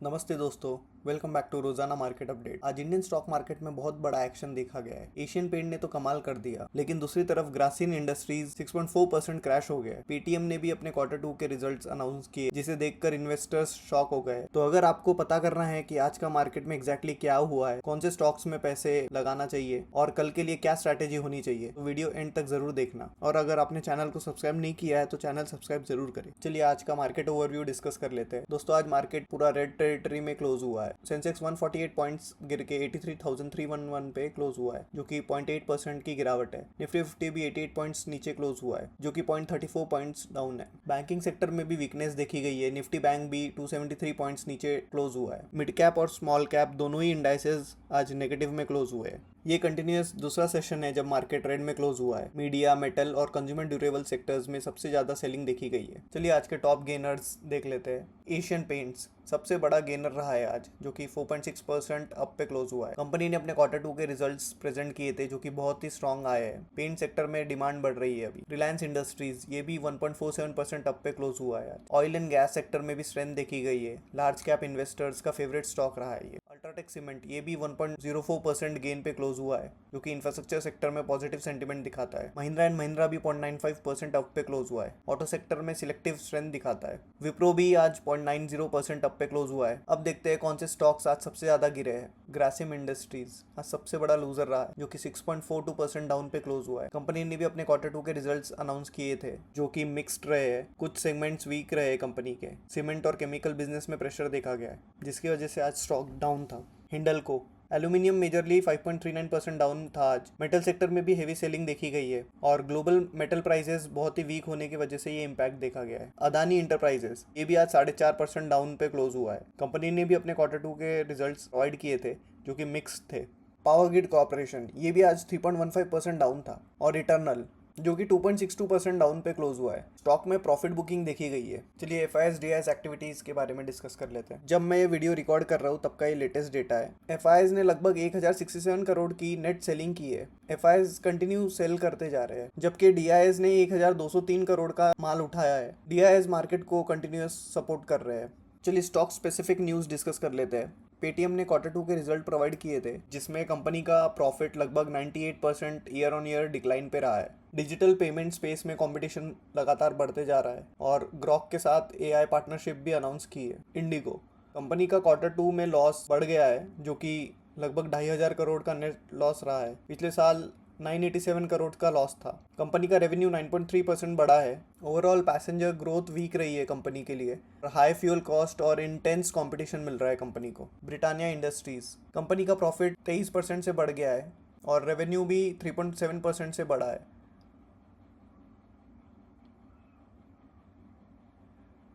नमस्ते दोस्तों, welcome back to रोजाना मार्केट अपडेट। आज इंडियन स्टॉक मार्केट में बहुत बड़ा एक्शन देखा गया है। एशियन पेंट ने तो कमाल कर दिया, लेकिन दूसरी तरफ ग्रासिम इंडस्ट्रीज 6.4% क्रैश हो गया। पेटीएम ने भी अपने Q2 के रिजल्ट्स अनाउंस किए, जिसे देखकर इन्वेस्टर्स शॉक हो गए। तो अगर आपको पता करना है कि आज का मार्केट में एग्जैक्टली क्या हुआ है, कौन से स्टॉक्स में पैसे लगाना चाहिए और कल के लिए क्या स्ट्रैटेजी होनी चाहिए, तो वीडियो एंड तक जरूर देखना। और अगर आपने चैनल को सब्सक्राइब नहीं किया है तो चैनल सब्सक्राइब जरूर करें। चलिए आज का मार्केट ओवरव्यू डिस्कस कर लेते हैं। दोस्तों, आज मार्केट पूरा रेड टेरिटरी में क्लोज हुआ है। सेंसेक्स 148 पॉइंट्स गिर के 83,311 पे क्लोज हुआ है, जो कि 0.8% की गिरावट है। निफ्टी 50 भी 88 पॉइंट्स नीचे क्लोज हुआ है, जो कि 0.34 पॉइंट्स डाउन है। बैंकिंग सेक्टर में भी वीकनेस देखी गई है। निफ्टी बैंक भी 273 पॉइंट्स नीचे क्लोज हुआ है। मिड कैप और स्मॉल कैप दोनों ही इंडाइसेस आज नेगेटिव में क्लोज हुए हैं। ये कंटिन्यूस दूसरा सेशन है जब मार्केट रेड में क्लोज हुआ है। मीडिया, मेटल और कंज्यूमर ड्यूरेबल सेक्टर्स में सबसे ज्यादा सेलिंग देखी गई है। चलिए आज के टॉप गेनर्स देख लेते हैं। एशियन पेंट्स सबसे बड़ा गेनर रहा है आज, जो कि 4.6% अप पे क्लोज हुआ है। कंपनी ने अपने Q2 के रिजल्ट्स प्रेजेंट किए थे, जो कि बहुत ही स्ट्रॉन्ग आए हैं। पेंट सेक्टर में डिमांड बढ़ रही है अभी। रिलायंस इंडस्ट्रीज ये भी 1.47% अप पे क्लोज हुआ है। ऑयल एंड गैस सेक्टर में भी स्ट्रेंथ देखी गई है। लार्ज कैप इन्वेस्टर्स का फेवरेट स्टॉक रहा है ये। अल्ट्राटेक सीमेंट ये भी 1.04% गेन पे क्लोज हुआ है, जो कि इंफ्रास्ट्रक्चर सेक्टर में पॉजिटिव सेंटीमेंट दिखाता है। महिंद्रा एंड महिंद्रा भी 0.95% अप पे क्लोज हुआ है। ऑटो सेक्टर में सिलेक्टिव स्ट्रेंथ दिखाता है। विप्रो भी आज 0.90% अप पे क्लोज हुआ है। अब देखते हैं कौन से स्टॉक्स आज सबसे ज्यादा गिरे हैं। ग्रासिम इंडस्ट्रीज आज सबसे बड़ा लूजर रहा है, जो कि 6.42% डाउन पे क्लोज हुआ है। कंपनी ने भी अपने Q2 के रिजल्ट्स अनाउंस किए थे, जो कि मिक्स्ड रहे हैं। कुछ सेगमेंट्स वीक रहे कंपनी के। सीमेंट और केमिकल बिजनेस में प्रेशर देखा गया है, जिसकी वजह से आज स्टॉक डाउन था। हिंडल्को एल्यूमिनियम मेजरली 5.39% डाउन था आज। मेटल सेक्टर में भी हेवी सेलिंग देखी गई है और ग्लोबल मेटल प्राइसेस बहुत ही वीक होने की वजह से ये इम्पैक्ट देखा गया है। अदानी इंटरप्राइजेस ये भी आज 4.5% डाउन पे क्लोज हुआ है। कंपनी ने भी अपने Q2 के रिजल्ट्स प्रोवाइड किए थे, जो कि मिक्स्ड थे। पावर ग्रिड कॉर्पोरेशन ये भी आज 3.15% डाउन था। और इटर्नल जो कि 2.62% डाउन पे क्लोज हुआ है। स्टॉक में प्रॉफिट बुकिंग देखी गई है। चलिए FIS एक्टिविटीज के बारे में डिस्कस कर लेते हैं। जब मैं ये वीडियो रिकॉर्ड कर रहा हूँ तब का ये लेटेस्ट डेटा है। FIS ने लगभग 1067 करोड़ की नेट सेलिंग की है। FIS कंटिन्यू सेल करते जा रहे हैं, जबकि DIS ने 1203 करोड़ का माल उठाया है। DIS मार्केट को कंटिन्यूस सपोर्ट कर रहे हैं। चलिए स्टॉक स्पेसिफिक न्यूज डिस्कस कर लेते हैं। पेटीएम ने Q2 के रिजल्ट प्रोवाइड किए थे, जिसमें कंपनी का प्रॉफिट लगभग 98% ईयर ऑन ईयर डिक्लाइन पे रहा है। डिजिटल पेमेंट स्पेस में कंपटीशन लगातार बढ़ते जा रहा है और ग्रॉक के साथ AI पार्टनरशिप भी अनाउंस की है। इंडिगो कंपनी का Q2 में लॉस बढ़ गया है, जो कि लगभग 2,500 करोड़ का नेट लॉस रहा है। पिछले साल 987 करोड़ का लॉस था। कंपनी का रेवेन्यू 9.3% बढ़ा है। ओवरऑल पैसेंजर ग्रोथ वीक रही है कंपनी के लिए। हाई फ्यूल कॉस्ट और इंटेंस कंपटीशन मिल रहा है कंपनी को। ब्रिटानिया इंडस्ट्रीज कंपनी का प्रॉफिट 23% से बढ़ गया है और रेवेन्यू भी 3.7% से बढ़ा है।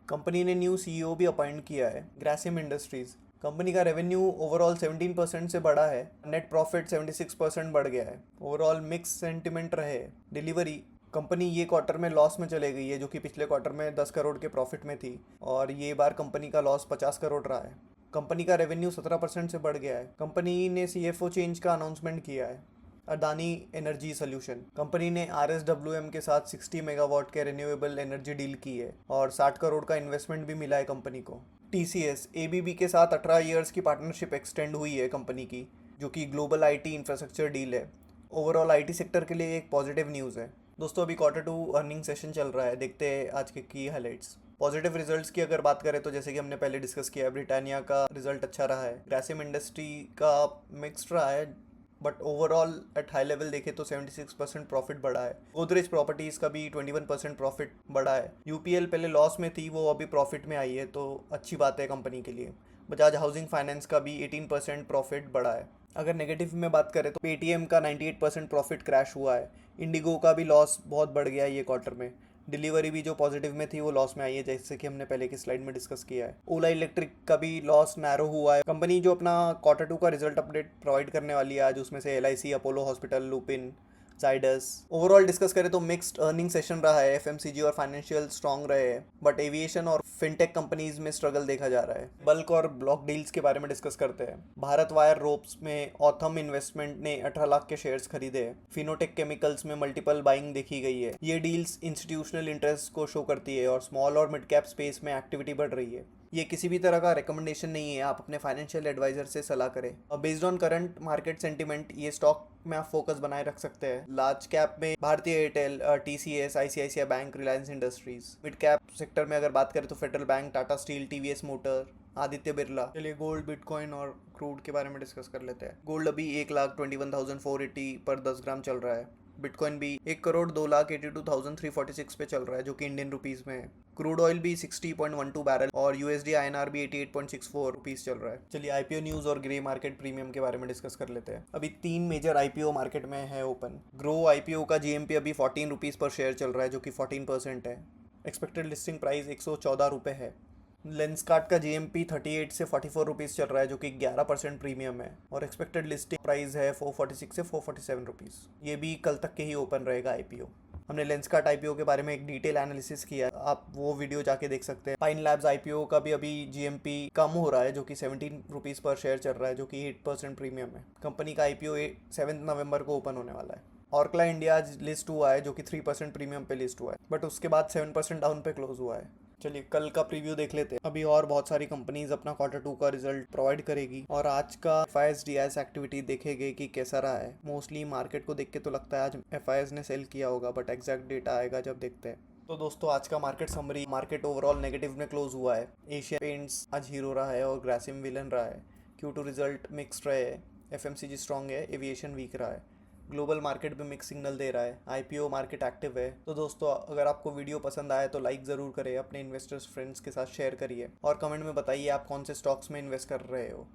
कंपनी ने न्यू CEO भी अपॉइंट किया है। ग्रासिम इंडस्ट्रीज कंपनी का रेवेन्यू ओवरऑल 17% से बढ़ा है। नेट प्रॉफिट 76% बढ़ गया है। ओवरऑल मिक्स सेंटिमेंट रहे। डिलीवरी कंपनी ये क्वार्टर में लॉस में चले गई है, जो कि पिछले क्वार्टर में 10 करोड़ के प्रॉफिट में थी और ये बार कंपनी का लॉस 50 करोड़ रहा है। कंपनी का रेवेन्यू 17% से बढ़ गया है। कंपनी ने CFO चेंज का अनाउंसमेंट किया है। अडानी एनर्जी सोल्यूशन कंपनी ने RSWM के साथ 60 मेगावाट के रिन्यूएबल एनर्जी डील की है और 60 करोड़ का इन्वेस्टमेंट भी मिला है कंपनी को। TCS ABB के साथ 18 ईयर्स की पार्टनरशिप एक्सटेंड हुई है कंपनी की, जो कि ग्लोबल IT इंफ्रास्ट्रक्चर डील है। ओवरऑल IT सेक्टर के लिए एक पॉजिटिव न्यूज़ है। दोस्तों, अभी Q2 अर्निंग सेशन चल रहा है। देखते हैं आज के की हाइलाइट्स। पॉजिटिव रिजल्ट्स की अगर बात करें तो जैसे कि हमने पहले डिस्कस किया, ब्रिटानिया का रिजल्ट अच्छा रहा है। ग्रासिम इंडस्ट्री का मिक्स्ड रहा है, but overall at high level देखे तो 76% प्रॉफिट बढ़ा है। गोदरेज प्रॉपर्टीज का भी 21% प्रॉफिट बढ़ा है। UPL पहले लॉस में थी, वो अभी प्रॉफिट में आई है, तो अच्छी बात है कंपनी के लिए। बजाज हाउसिंग फाइनेंस का भी 18% प्रॉफिट बढ़ा है। अगर नेगेटिव में बात करें तो पेटीएम का 98% प्रॉफिट क्रैश हुआ है। इंडिगो का भी लॉस बहुत बढ़ गया है ये क्वार्टर में। डिलीवरी भी जो पॉजिटिव में थी वो लॉस में आई है, जैसे कि हमने पहले की स्लाइड में डिस्कस किया है। ओला इलेक्ट्रिक का भी लॉस नैरो हुआ है। कंपनी जो अपना Q2 का रिजल्ट अपडेट प्रोवाइड करने वाली है आज, उसमें से LIC, Apollo hospital, Lupin, Zydus. Overall discuss करें तो मिक्स्ड अर्निंग सेशन रहा है। FMCG और फाइनेंशियल स्ट्रॉन्ग रहे हैं, बट एविएशन और फिनटेक कंपनीज में स्ट्रगल देखा जा रहा है। बल्क और ब्लॉक डील्स के बारे में डिस्कस करते हैं। भारत वायर रोप्स में ऑथम इन्वेस्टमेंट ने 18 लाख के शेयर्स खरीदे हैं। फिनोटेक केमिकल्स में मल्टीपल बाइंग देखी गई है। ये डील्स इंस्टीट्यूशनल इंटरेस्ट को शो करती है और स्मॉल और मिड कैप स्पेस में एक्टिविटी बढ़ रही है। ये किसी भी तरह का रिकमेंडेशन नहीं है, आप अपने फाइनेंशियल एडवाइजर से सलाह करें। और based on current market sentiment ये स्टॉक में आप फोकस बनाए रख सकते हैं। लार्ज कैप में भारतीय Airtel, TCS, ICICI bank, Reliance industries. Mid cap sector में अगर बात करें तो federal bank, Tata steel, TVS motor, Aditya Birla. चलिए गोल्ड, बिटकॉइन और क्रूड के बारे में डिस्कस कर लेते हैं। गोल्ड अभी 1,21,480 पर 10 ग्राम चल रहा है। बिटकॉइन भी 1,02,82,346 पे चल रहा है, जो कि इंडियन रुपीस में है। क्रूड ऑयल भी 60.12 बैरल और यूएसडी आईएनआर भी 88.64 रुपीस चल रहा है। चलिए आईपीओ न्यूज और ग्रे मार्केट प्रीमियम के बारे में डिस्कस कर लेते हैं। अभी 3 मेजर आईपीओ मार्केट में है ओपन। ग्रो आईपीओ का जीएमपी अभी 14 रुपीस पर शेयर चल रहा है, जो कि 14% है। एक्सपेक्टेड लिस्टिंग प्राइस 114 रुपये है। लेंसकार्ट का जीएमपी 38 से 44 रुपीज़ चल रहा है, जो कि 11% प्रीमियम है। और एक्सपेक्टेड लिस्टिंग प्राइस है 446 से 447 रुपीज़। ये भी कल तक के ही ओपन रहेगा आईपीओ। हमने लेंसकार्ट आईपीओ के बारे में एक डिटेल एनालिसिस किया है, आप वो वीडियो जाके देख सकते हैं। पाइन लैब्स आईपीओ का भी अभी जीएमपी कम हो रहा है, जो कि 17 रुपीज़ पर शेयर चल रहा है, जो कि 8% प्रीमियम है। कंपनी का आईपीओ 7 नवंबर को ओपन होने वाला है। ऑर्कला इंडिया आज लिस्ट हुआ है, जो कि 3% प्रीमियम पे लिस्ट हुआ है, बट उसके बाद 7% डाउन पे क्लोज हुआ है। चलिए कल का प्रीव्यू देख लेते हैं। अभी और बहुत सारी कंपनीज अपना Q2 का रिजल्ट प्रोवाइड करेगी और आज का FIS एक्टिविटी देखेंगे कि कैसा रहा है। मोस्टली मार्केट को देख के तो लगता है आज FIS ने सेल किया होगा, बट एग्जैक्ट डेटा आएगा जब देखते हैं। तो दोस्तों आज का market summary, market overall negative में क्लोज हुआ है। एशियन पेंट्स आज हीरो रहा है और ग्रासिम विलन रहा है। Q2 रिजल्ट मिक्स्ड रहे हैं। FMCG स्ट्रॉन्ग है, एविएशन वीक रहा है। ग्लोबल मार्केट भी मिक्स सिग्नल दे रहा है। आईपीओ मार्केट एक्टिव है। तो दोस्तों अगर आपको वीडियो पसंद आए तो लाइक ज़रूर करें, अपने इन्वेस्टर्स फ्रेंड्स के साथ शेयर करिए और कमेंट में बताइए आप कौन से स्टॉक्स में इन्वेस्ट कर रहे हो।